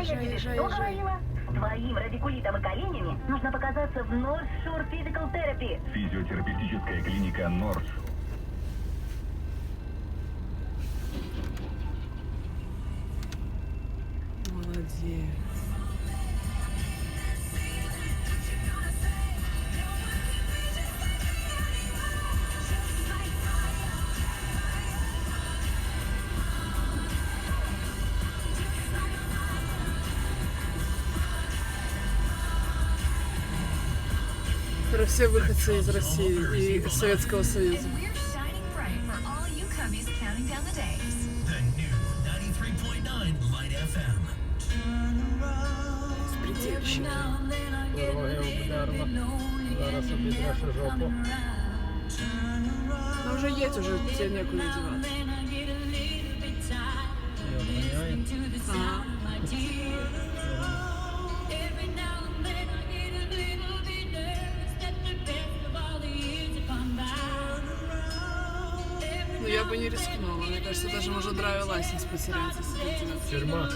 А я тебе что говорила? Твоим радикулитом и коленями нужно показаться в North Shore Physical Therapy. Физиотерапевтическая клиника Норс. Молодец. Это все выходцы из России и Советского Союза. We're shining bright for all you cubbies counting down the days. The new 93.9 Light FM. Предельщики. Дороги обдерла. Зараз обідреше жопу. Но уже есть, уже тебе некуда деваться. І обганяє. Ага. Ну я бы не рискнула. Мне кажется, даже можно драйвер лайсенс потерять, если ты делаешь. Тюрма.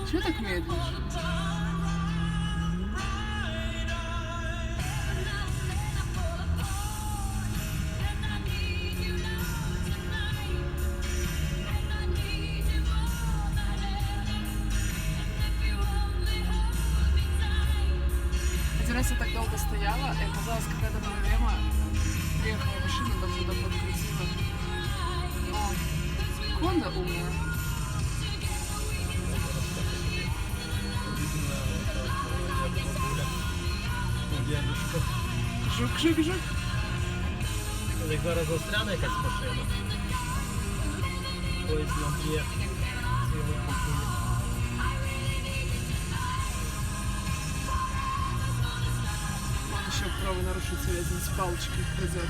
Чего так медлишь? Один раз я так долго стояла, и оказалось, какая-то проблема. Приехала машина, там что-то подкрутила. О, Honda умная. Дядюшка. Жук. Як зараз застряне якась машина. Поїзд наб'є цілу купу. Он еще правонарушитель один с палочкой придет.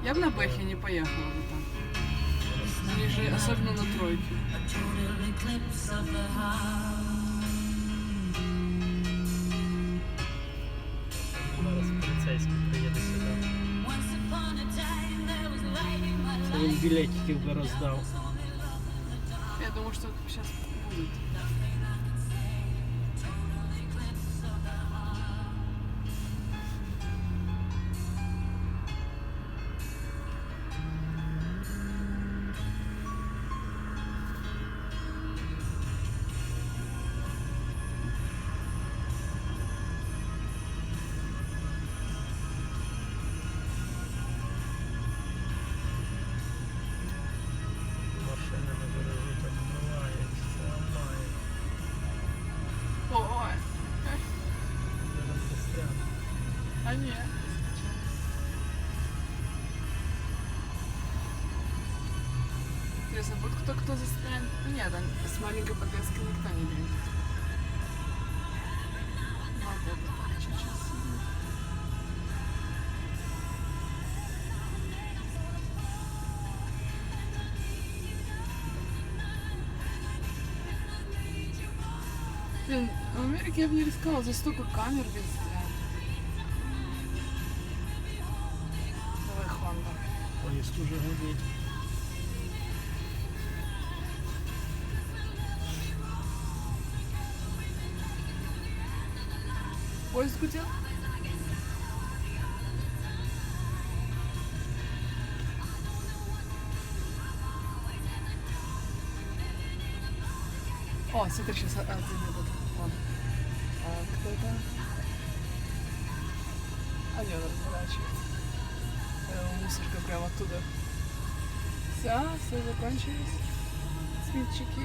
Я бы на Бэхе не поехала бы там. У них же, особенно на тройке. Зараз поліцейський приїде сюди. Це він білетиків би роздав. Я думаю, что сейчас будет. Машина на дорозі так вбивається, має. Ой, Зараз застряне. а нет. Интересно, вот кто застрянет? Ну нет, с маленькой подвеской никто не едет. Вот это так, чуть-чуть сильно. Блин, в Америке я бы не рисковала, здесь столько камер везде. Давай, Honda. Поїзд уже гудить. Поезд гудел? О, смотри, сейчас один этот. Вон. А кто это? А нет, он разворачивается. Мусорка прямо оттуда. Все закончились. Смитчики.